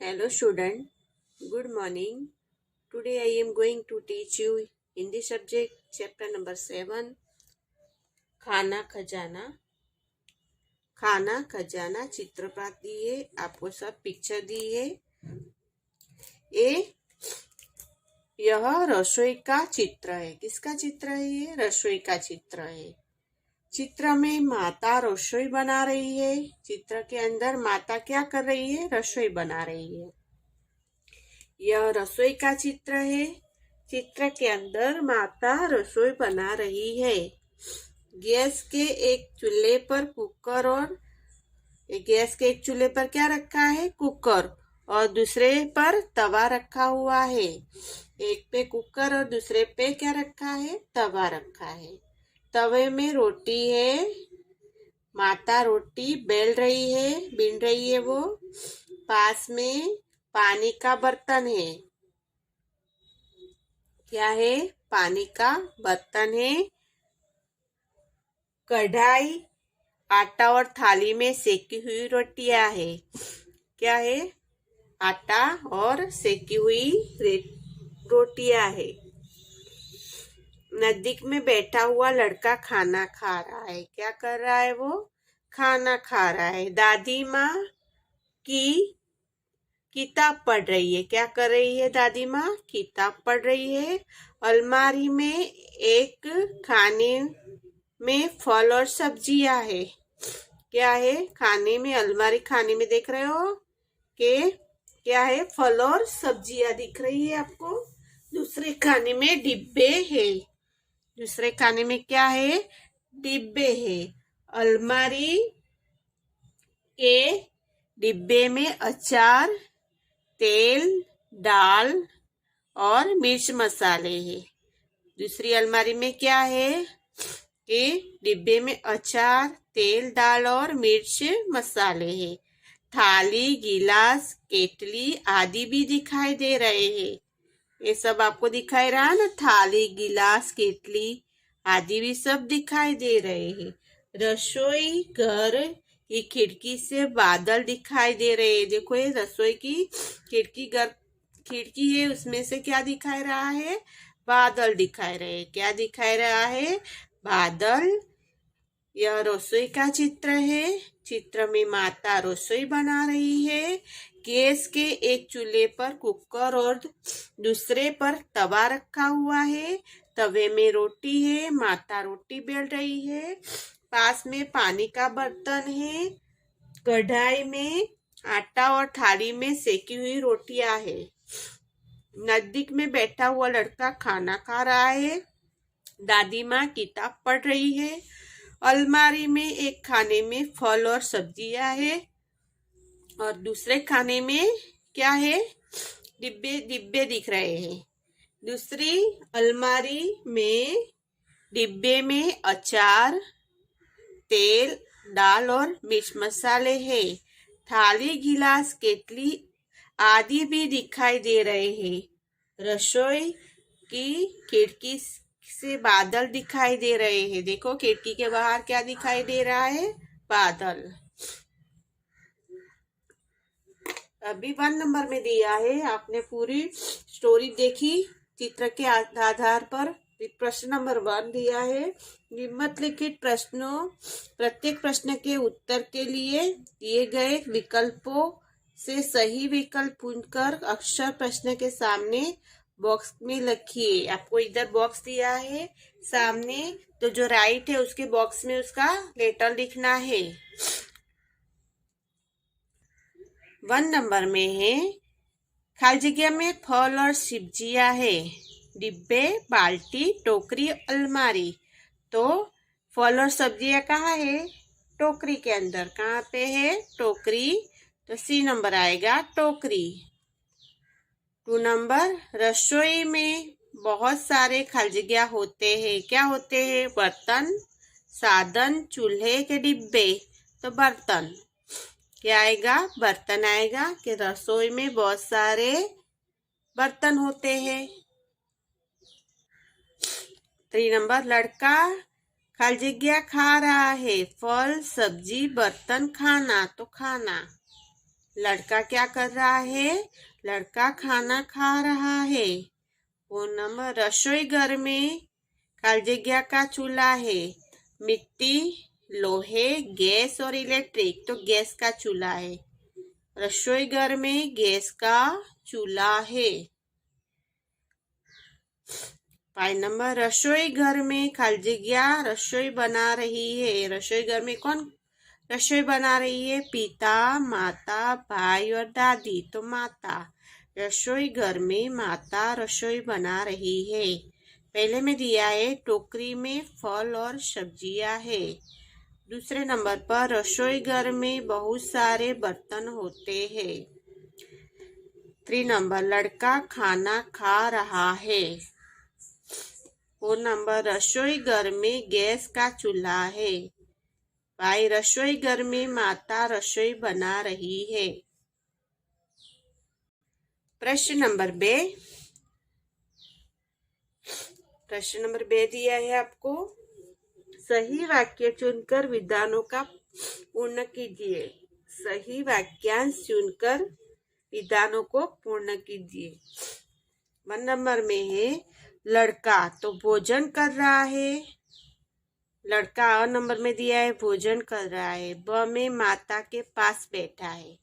Hello student, good morning. Today I am going to teach you Hindi subject chapter number 7 खाना खजाना। खाना खजाना चित्रपात दी है, आपको सब पिक्चर दी है। यह रसोई का चित्र है। किसका चित्र है? ये रसोई का चित्र है। चित्र में माता रसोई बना रही है। चित्र के अंदर माता क्या कर रही है? रसोई बना रही है। यह रसोई का चित्र है। चित्र के अंदर माता रसोई बना रही है। गैस के एक चूल्हे पर कुकर और गैस के एक चूल्हे पर क्या रखा है? कुकर, और दूसरे पर तवा रखा हुआ है। एक पे कुकर और दूसरे पे क्या रखा है? तवा रखा है। तवे में रोटी है। माता रोटी बेल रही है, बीन रही है वो। पास में पानी का बर्तन है। क्या है? पानी का बर्तन है। कढ़ाई, आटा और थाली में सेकी हुई रोटियां है। क्या है? आटा और सेकी हुई रोटियां है। नजदीक में बैठा हुआ लड़का खाना खा रहा है। क्या कर रहा है वो? खाना खा रहा है। दादी माँ की किताब पढ़ रही है। क्या कर रही है दादी माँ? किताब पढ़ रही है। अलमारी में एक खाने में फल और सब्जियां है। क्या है? खाने में, अलमारी खाने में देख रहे हो कि क्या है? फल और सब्जियां दिख रही है आपको। दूसरे खाने में डिब्बे है। दूसरे खाने में क्या है? डिब्बे है। अलमारी के डिब्बे में अचार, तेल, दाल और मिर्च मसाले है। दूसरी अलमारी में क्या है कि डिब्बे में अचार, तेल, दाल और मिर्च मसाले है। थाली, गिलास, केतली आदि भी दिखाई दे रहे हैं। ये सब आपको दिखाई रहा ना? थाली, गिलास, केतली आदि भी सब दिखाई दे रहे हैं। रसोई घर की खिड़की से बादल दिखाई दे रहे हैं। देखो, ये रसोई की खिड़की है, उसमें से क्या दिखाई रहा है? बादल दिखाई रहे हैं। क्या दिखाई रहा है? बादल। यह रसोई का चित्र है। चित्र में माता रसोई बना रही है। गैस के एक चूल्हे पर कुकर और दूसरे पर तवा रखा हुआ है। तवे में रोटी है। माता रोटी बेल रही है। पास में पानी का बर्तन है। कढ़ाई में आटा और थाली में सेकी हुई रोटियां है। नजदीक में बैठा हुआ लड़का खाना खा रहा है। दादी माँ किताब पढ़ रही है। अलमारी में एक खाने में फल और सब्जियां है, और दूसरे खाने में क्या है? डिब्बे डिब्बे दिख रहे हैं। दूसरी अलमारी में डिब्बे में अचार, तेल, दाल और मिर्च मसाले है। थाली, गिलास, केतली आदि भी दिखाई दे रहे हैं। रसोई की खिड़की से बादल दिखाई दे रहे हैं। देखो, खिड़की के बाहर क्या दिखाई दे रहा है? बादल। अभी 1 नंबर में दिया है, आपने पूरी स्टोरी देखी। चित्र के आधार पर प्रश्न नंबर 1 दिया है। निम्नलिखित प्रश्नों, प्रत्येक प्रश्न के उत्तर के लिए दिए गए विकल्पों से सही विकल्प चुनकर अक्षर प्रश्न के सामने बॉक्स में लिखिए। आपको इधर बॉक्स दिया है सामने, तो जो राइट है उसके बॉक्स में उसका लेटर लिखना है। 1 नंबर में है, खाली जगह में फल और सब्जियां है। डिब्बे, बाल्टी, टोकरी, अलमारी। तो फल और सब्जियां कहाँ है? टोकरी के अंदर। कहाँ पे है? टोकरी। तो सी नंबर आएगा, टोकरी। 2 नंबर, रसोई में बहुत सारे खाली जगह होते हैं। क्या होते हैं? बर्तन, साधन, चूल्हे के डिब्बे। तो बर्तन क्या आएगा? बर्तन आएगा कि रसोई में बहुत सारे बर्तन होते हैं। 3 नंबर, लड़का खाली जगह खा रहा है। फल, सब्जी, बर्तन, खाना। तो खाना। लड़का क्या कर रहा है? लड़का खाना खा रहा है। 4 रसोई घर में खाली जगह का चूल्हा है। मिट्टी, लोहे, गैस और इलेक्ट्रिक, तो गैस का चूल्हा है। रसोई घर में गैस का चूल्हा है। 5 रसोई घर में खाली जगह रसोई बना रही है। रसोई घर में कौन रसोई बना रही है? पिता, माता, भाई और दादी, तो माता। रसोई घर में माता रसोई बना रही है। पहले में दिया है टोकरी में फल और सब्जियां है। दूसरे नंबर पर रसोई घर में बहुत सारे बर्तन होते हैं। 3 लड़का खाना खा रहा है। 4 रसोई घर में गैस का चूल्हा है। भाई रसोई घर में माता रसोई बना रही है। प्रश्न नंबर 2 दिया है आपको। सही वाक्य चुनकर विधानों का पूर्ण कीजिए। सही वाक्यांश चुनकर विधानों को पूर्ण कीजिए। 1 नंबर में है लड़का तो भोजन कर रहा है। लड़का अ नंबर में दिया है भोजन कर रहा है। ब में माता के पास बैठा है।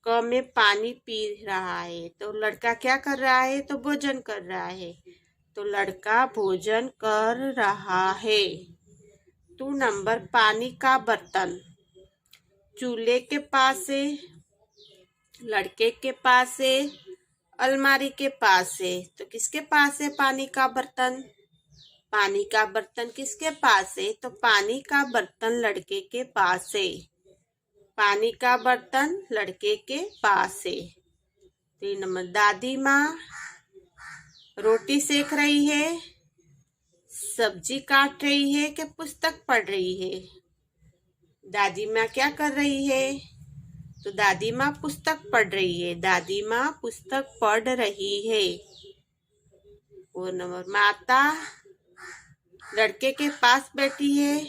क में पानी पी रहा है। तो लड़का क्या कर रहा है? तो भोजन कर रहा है। तो लड़का भोजन कर रहा है। 2 नंबर पानी का बर्तन चूल्हे के पास है, लड़के के पास है, अलमारी के पास है। तो किसके पास है पानी का बर्तन? पानी का बर्तन किसके पास है? तो पानी का बर्तन लड़के के पास है। पानी का बर्तन लड़के के पास है। 3 नंबर दादी माँ रोटी सेक रही है, सब्जी काट रही है कि पुस्तक पढ़ रही है? दादी माँ क्या कर रही है? तो दादी माँ पुस्तक पढ़ रही है। दादी माँ पुस्तक पढ़ रही है। 4 नंबर माता लड़के के पास बैठी है,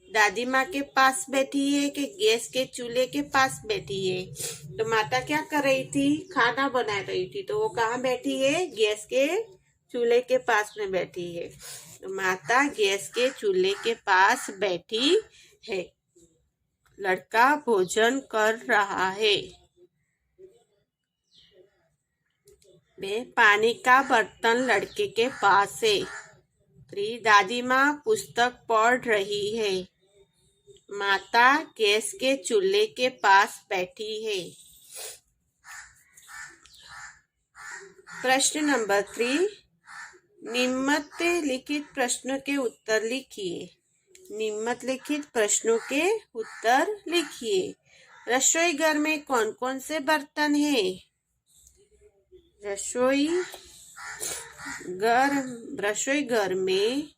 दादी माँ के पास बैठी है कि गैस के चूल्हे के पास बैठी है? तो माता क्या कर रही थी? खाना बना रही थी। तो वो कहाँ बैठी है? गैस के चूल्हे के पास में बैठी है। तो माता गैस के चूल्हे के पास बैठी है। लड़का भोजन कर रहा है। पानी का बर्तन लड़के के पास है। 3 दादी माँ पुस्तक पढ़ रही है। माता गैस के चूल्हे के पास बैठी है। प्रश्न नंबर 3 निम्नलिखित प्रश्नों के उत्तर लिखिए। निम्नलिखित प्रश्नों के उत्तर लिखिए। रसोई घर में कौन कौन से बर्तन हैं? रसोई घर में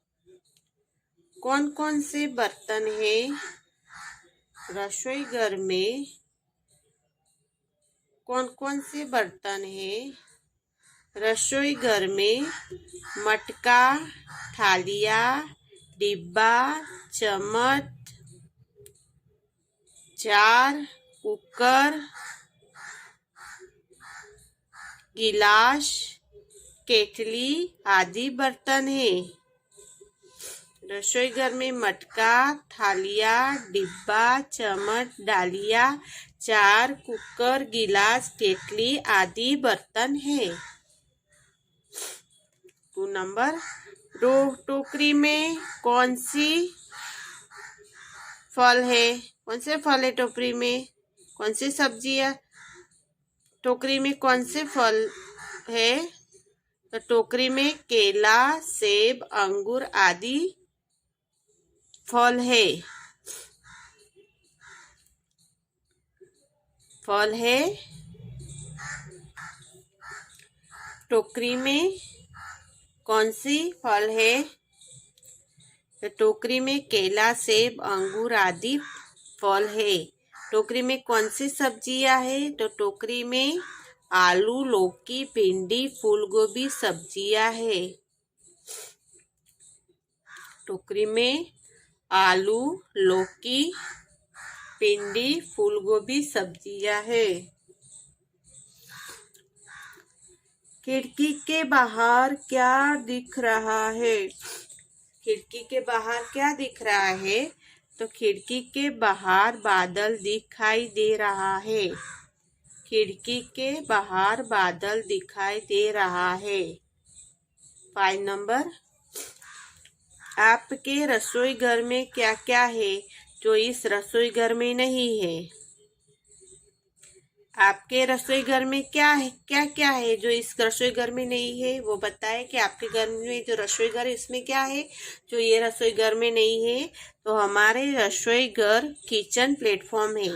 कौन कौन से बर्तन हैं? रसोई घर में कौन कौन से बर्तन हैं? रसोई घर में मटका, थालिया, डिब्बा, चम्मच, जार, कुकर, गिलास, केतली आदि बर्तन हैं। रसोई घर में मटका, थालिया, डिब्बा, चम्मच, डालिया, जार, कुकर, गिलास, केतली आदि बर्तन हैं। 2 नंबर टोकरी में कौन सी फल है? कौन से फल है टोकरी में? कौन सी सब्जियां? टोकरी में कौन से फल है? तो टोकरी में केला, सेब, अंगूर आदि फल है। टोकरी में कौन सी फल है? तो टोकरी में केला, सेब, अंगूर आदि फल है। टोकरी में कौन सी सब्जियां है? तो टोकरी में आलू, लौकी, भिंडी, फूलगोभी सब्जियां है। टोकरी में आलू, लौकी, भिंडी, फूल गोभी सब्जियां है। खिड़की के बाहर क्या दिख रहा है? खिड़की के बाहर क्या दिख रहा है? तो खिड़की के बाहर बादल दिखाई दे रहा है। खिड़की के बाहर बादल दिखाई दे रहा है। 5 नंबर, आपके रसोई घर में क्या क्या है जो इस रसोई घर में नहीं है? आपके रसोई घर में क्या है, क्या क्या है जो इस रसोई घर में नहीं है? वो बताए कि आपके घर में जो रसोई घर है इसमें क्या है जो ये रसोई घर में नहीं है। तो हमारे रसोई घर किचन प्लेटफॉर्म है,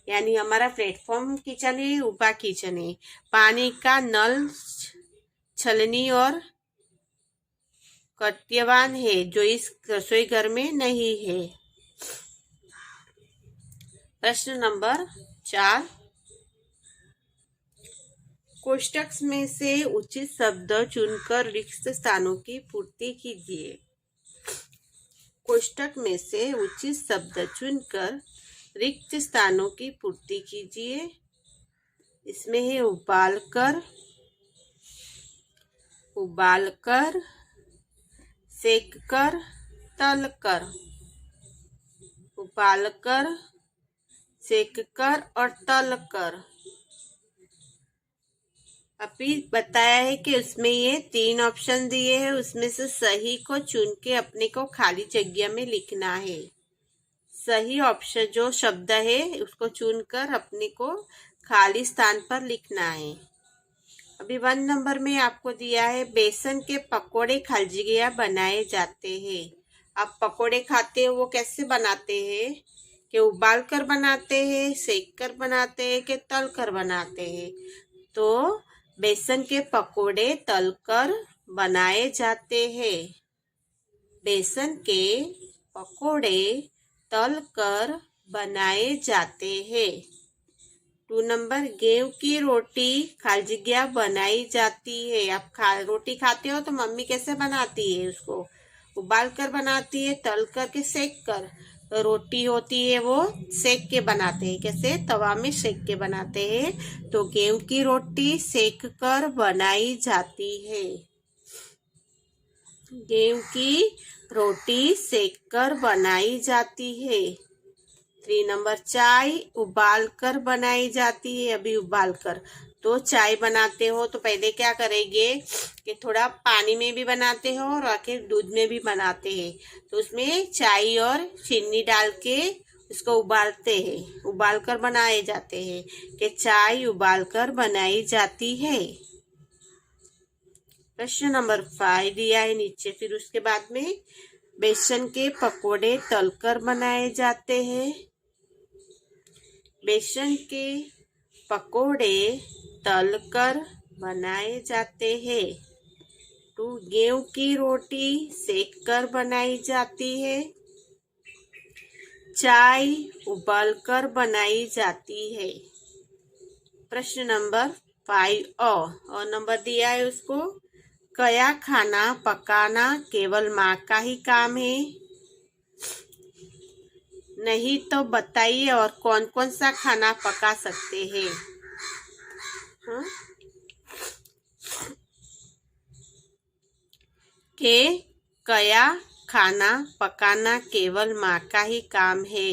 यानी हमारा प्लेटफॉर्म किचन है, ऊपर किचन है। पानी का नल, छलनी और कट्यवान है जो इस रसोई घर में नहीं है। प्रश्न नंबर 4, कोष्टक में से उचित शब्द चुनकर रिक्त स्थानों की पूर्ति कीजिए। कोष्टक में से उचित शब्द चुनकर रिक्त स्थानों की पूर्ति कीजिए। इसमें है उबालकर, उबालकर, सेककर, तलकर। उबालकर, सेककर और तलकर। अभी बताया है कि उसमें ये 3 ऑप्शन दिए हैं, उसमें से सही को चुन के अपने को खाली जगह में लिखना है। सही ऑप्शन जो शब्द है उसको चुनकर अपने को खाली स्थान पर लिखना है। अभी 1 नंबर में आपको दिया है बेसन के पकोड़े खलजिया बनाए जाते हैं। आप पकोड़े खाते हो वो कैसे बनाते हैं? कि उबाल कर बनाते हैं, सेक कर बनाते हैं, कि तल कर बनाते हैं? तो बेसन के पकोड़े तलकर बनाए जाते हैं। बेसन के पकोड़े तलकर बनाए जाते हैं। 2 नंबर, गेहूं की रोटी खालजिया बनाई जाती है। आप रोटी खाते हो तो मम्मी कैसे बनाती है? उसको उबाल कर बनाती है, तल कर के सेक कर। तो रोटी होती है वो सेक के बनाते हैं। कैसे? तवा में सेक के बनाते हैं। तो गेहूं की रोटी सेक कर बनाई जाती है। गेहूं की रोटी सेक कर बनाई जाती है। 3 नंबर, चाय उबाल कर बनाई जाती है। अभी उबाल कर तो चाय बनाते हो तो पहले क्या करेंगे कि थोड़ा पानी में भी बनाते हो और आखिर दूध में भी बनाते हैं। तो उसमें चाय और चीनी डाल के उसको उबालते हैं, उबाल कर बनाए जाते हैं। कि चाय उबाल कर बनाई जाती है। प्रश्न नंबर 5 दिया है नीचे। फिर उसके बाद में बेसन के पकोड़े तलकर बनाए जाते हैं। बेसन के पकोड़े तलकर बनाए जाते हैं। तो गेहूं की रोटी सेककर बनाई जाती है। चाय उबालकर बनाई जाती है। प्रश्न नंबर 5 और नंबर दिया है उसको, क्या खाना पकाना केवल माँ का ही काम है? नहीं तो बताइए और कौन कौन सा खाना पका सकते हैं? हाँ? कि क्या खाना पकाना केवल माँ का ही काम है?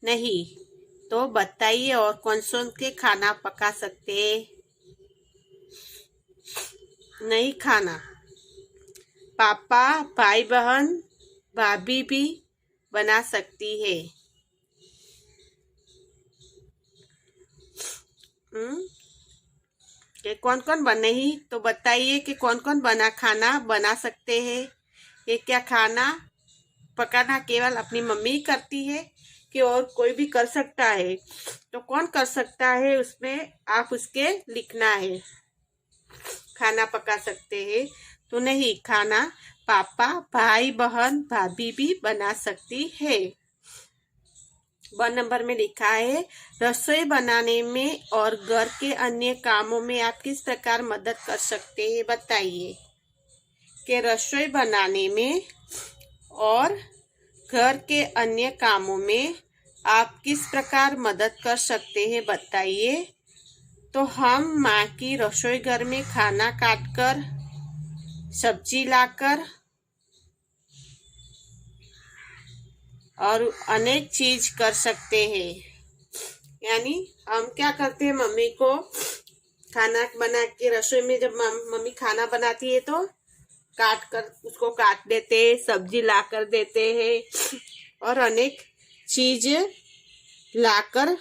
नहीं तो बताइए और कौन कौन के खाना पका सकते हैं? नहीं खाना। पापा, भाई बहन, भाभी भी बना सकती है। कि कौन कौन बने ही तो बताइए कि कौन कौन खाना बना सकते हैं? ये क्या खाना पकाना केवल अपनी मम्मी ही करती है कि और कोई भी कर सकता है? तो कौन कर सकता है उसमें आप उसके लिखना है। खाना पका सकते हैं तो नहीं, खाना पापा, भाई बहन, भाभी भी बना सकती है। 1 नंबर में लिखा है रसोई बनाने में और घर के अन्य कामों में आप किस प्रकार मदद कर सकते हैं? बताइए। कि रसोई बनाने में और घर के अन्य कामों में आप किस प्रकार मदद कर सकते हैं बताइए। तो हम माँ की रसोई घर में खाना काटकर, सब्जी लाकर और अनेक चीज कर सकते हैं। यानी हम क्या करते हैं, मम्मी को खाना बना के रसोई में जब मम्मी खाना बनाती है तो काट कर उसको काट देते हैं, सब्जी ला कर देते हैं और अनेक चीज लाकर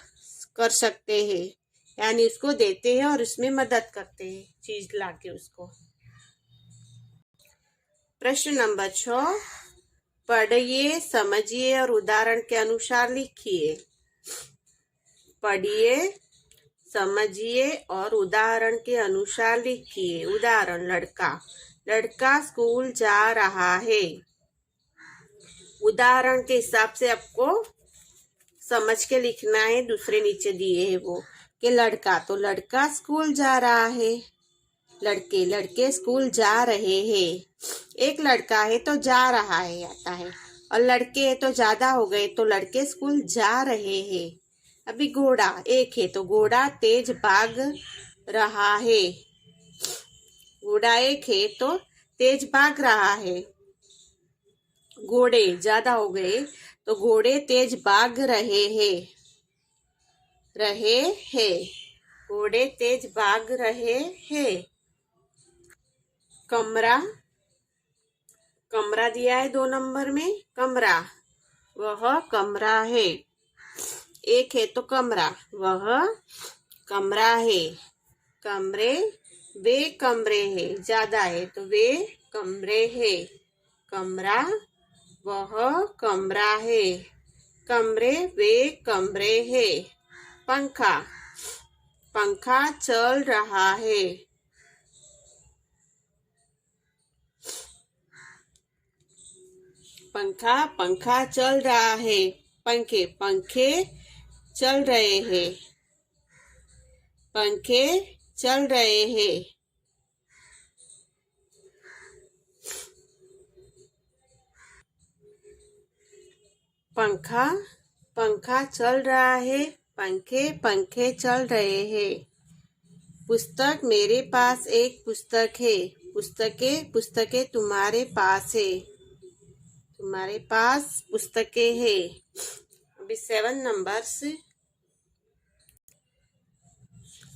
कर सकते हैं। यानी उसको देते हैं और उसमें मदद करते हैं चीज लाके उसको। प्रश्न नंबर 6, पढ़िए, समझिए और उदाहरण के अनुसार लिखिए। पढ़िए, समझिए और उदाहरण के अनुसार लिखिए। उदाहरण, लड़का। लड़का स्कूल जा रहा है। उदाहरण के हिसाब से आपको समझ के लिखना है। दूसरे नीचे दिए है वो कि लड़का, तो लड़का स्कूल जा रहा है। लड़के, लड़के स्कूल जा रहे हैं। एक लड़का है तो जा रहा है आता है, और लड़के है तो ज्यादा हो गए तो लड़के स्कूल जा रहे हैं। अभी घोड़ा, एक है तो घोड़ा तेज भाग रहा है। घोड़ा एक है तो तेज भाग रहा है। घोड़े ज्यादा हो गए तो घोड़े तेज भाग रहे हैं। रहे हैं, घोड़े तेज भाग रहे हैं। कमरा, कमरा दिया है 2 नंबर में। कमरा, वह कमरा है। एक है तो कमरा, वह कमरा है। कमरे, वे कमरे है। ज्यादा है तो वे कमरे है। कमरा, वह कमरा है। कमरे, वे कमरे है। पंखा, पंखा चल रहा है। पंखा, पंखा चल रहा है। पंखे, पंखे चल रहे हैं। पंखे चल रहे हैं। पंखा, पंखा चल रहा है। पंखे, पंखे चल रहे हैं। पुस्तक, मेरे पास एक पुस्तक है। पुस्तकें, पुस्तकें तुम्हारे पास है। तुम्हारे पास पुस्तकें है। अभी 7 नंबर्स।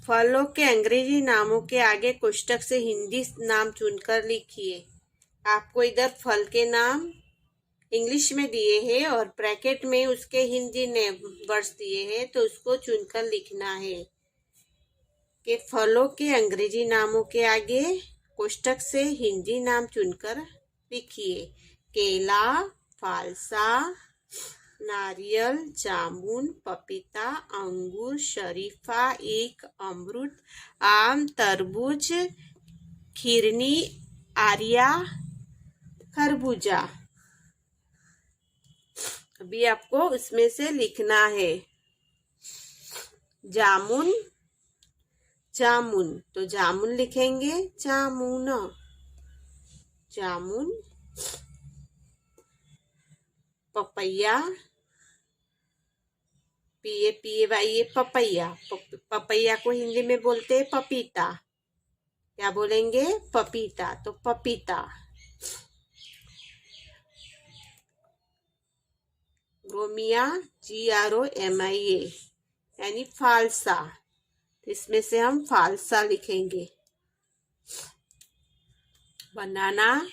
फलों के अंग्रेजी नामों के आगे कोष्टक से हिंदी नाम चुनकर लिखिए। आपको इधर फल के नाम इंग्लिश में दिए हैं और ब्रैकेट में उसके हिंदी नेम वर्ड्स दिए हैं, तो उसको चुनकर लिखना है कि फलों के अंग्रेजी नामों के आगे कोष्टक से हिंदी नाम चुनकर लिखिए। केला, फालसा, नारियल, जामुन, पपीता, अंगूर, शरीफा, ईख, अमरूद, आम, तरबूज, खीरनी, आरिया, खरबूजा। अभी आपको उसमें से लिखना है। जामुन, जामुन, तो जामुन लिखेंगे जामुन। जामुन। पपैया, पीए पीए वाई पपैया। पपैया को हिंदी में बोलते हैं पपीता। क्या बोलेंगे? पपीता, तो पपीता। ग्रोमिया, GROMIA, यानी फालसा। इसमें से हम फालसा लिखेंगे। बनाना,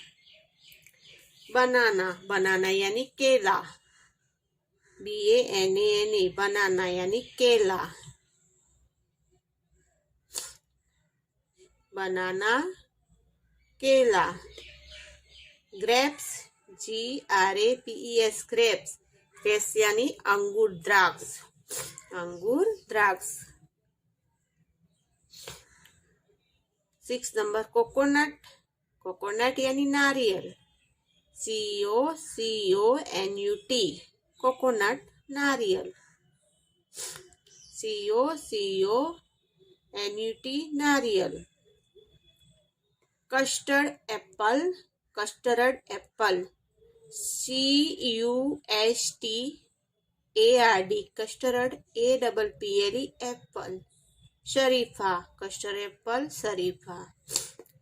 बनाना, बनाना यानी केला। BANANA, बनाना यानी केला। बनाना, केला। Grapes, GRAPES, grapes. ग्रेप्स यानी अंगूर, द्राक्ष। अंगूर, द्राक्ष। 6 नंबर, कोकोनट। कोकोनट यानी नारियल। COCONUT, कोकोनट, नारियल। COCONUT, नारियल। Custard apple, custard apple. CUST, ARD custard, APPLE apple, शरीफा कस्टर्ड एप्पल शरीफा,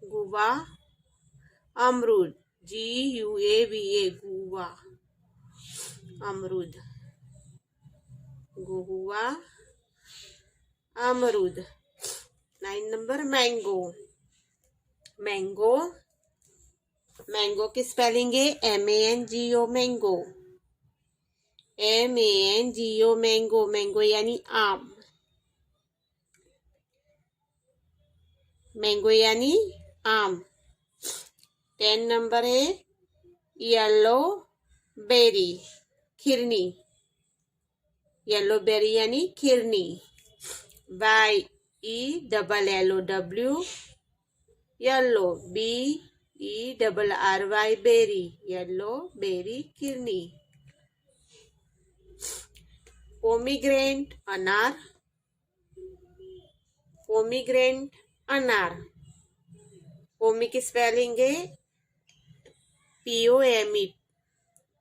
गुवा अमरूद, GUAVA गुवा अमरूद, गुवा अमरूद। 9 नंबर मैंगो, मैंगो, मैंगो की स्पेलिंग है MANGO mango, MANGO mango, mango यानी आम, मैंगो यानी आम। 10 नंबर है येलो बेरी, खिरनी, येलो बेरी यानी खिरनी, YELLOW yellow, BERRY berry, yellow berry खिरनी। पोमीग्रेनेट अनार, पोमीग्रेनेट अनार, पोमी की स्पेलिंग है POME,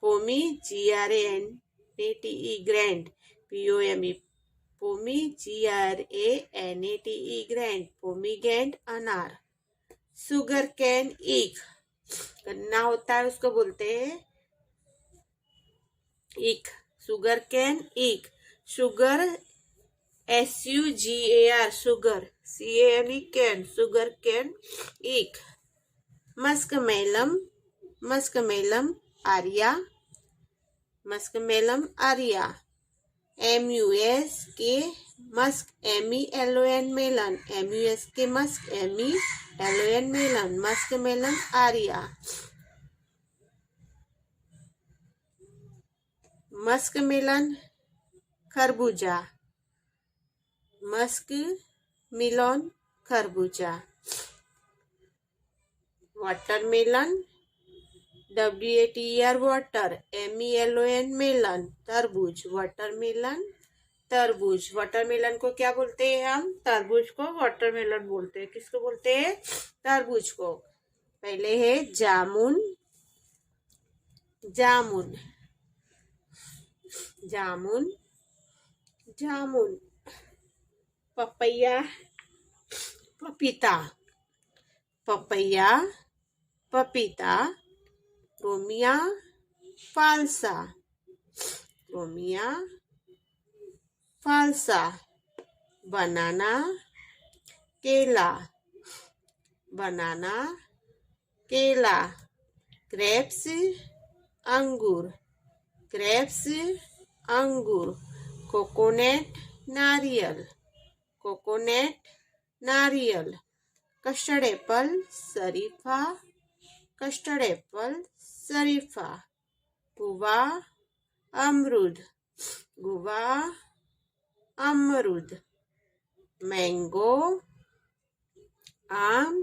pome GRANATE grand, POME, pome GRANATE grand, pomegranate अनार। शुगर कैन ईख, गन्ना होता है उसको बोलते हैं ईख, शुगर कैन ईख, sugar SUGAR sugar, CANE cane, sugar cane ईख। मस्कमेलम, मस्कमेलम आर्या, मस्कमेलम आर्या, MUSK musk, MELON melon, MUSK musk, MELON melon, muskmelon आर्या। मस्कमेलन खरबूजा, मस्क मिलन खरबूजा। Watermelon, WATER water, MELON melon तरबूज, वाटरमेलन तरबूज। वाटरमेलन को क्या बोलते हैं हम? तरबूज को वाटरमेलन बोलते हैं। किसको बोलते हैं? तरबूज को। पहले है जामुन, जामुन, जामुन, जामुन। पपैया, पपीता, पपैया, पपीता। रोमिया फाल्सा, रोमिया फाल्सा। बनाना, केला, बनाना, केला। ग्रेप्स अंगूर, ग्रेप्स अंगूर। कोकोनट नारियल, कोकोनट नारियल। कस्टर्ड एप्पल शरीफा, कस्टर्ड एप्पल शरीफा। गुवा अमरूद, गुवा अमरूद। मैंगो आम,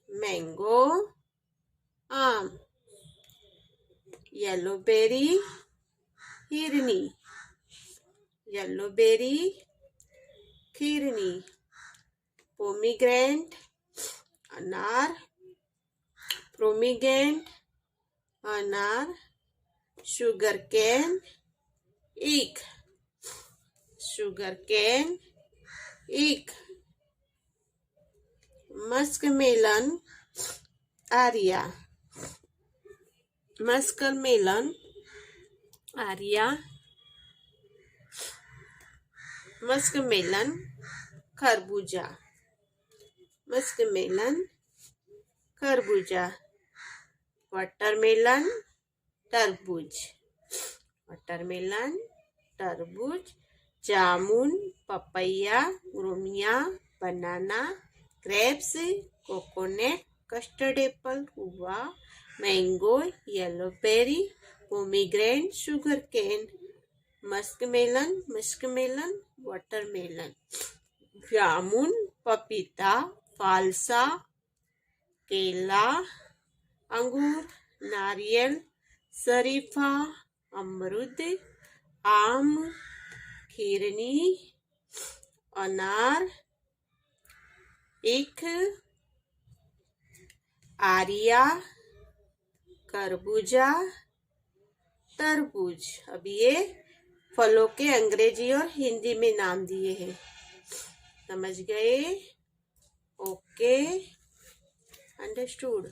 मैंगो आम। येलो बेरी हिरनी, येलो बेरी खीरनी। पोमीग्रेनेट अनार, पोमीग्रेनेट अनार। शुगर कैन ईख, शुगर कैन ईख। मस्कमेलन आर्या, मस्कमेलन आर्या। मस्कमेलन खरबूजा, मस्कमेलन खरबूजा। वाटरमेलन तरबूज, वाटरमेलन तरबूज। जामुन, पपैया, रोमिया, banana, grapes, coconut, custard apple, guava, mango, yellow berry, pomegranate, sugar cane. Muskmelon, muskmelon, watermelon. जामुन, पपीता, फाल्सा, केला, अंगूर, नारियल, शरीफा, अमरूद, आम, खीरनी, अनार, ईख, आर्या, खरबूजा, तरबूज। अब ये फलों के अंग्रेजी और हिंदी में नाम दिए हैं। समझ गए? Okay, understood.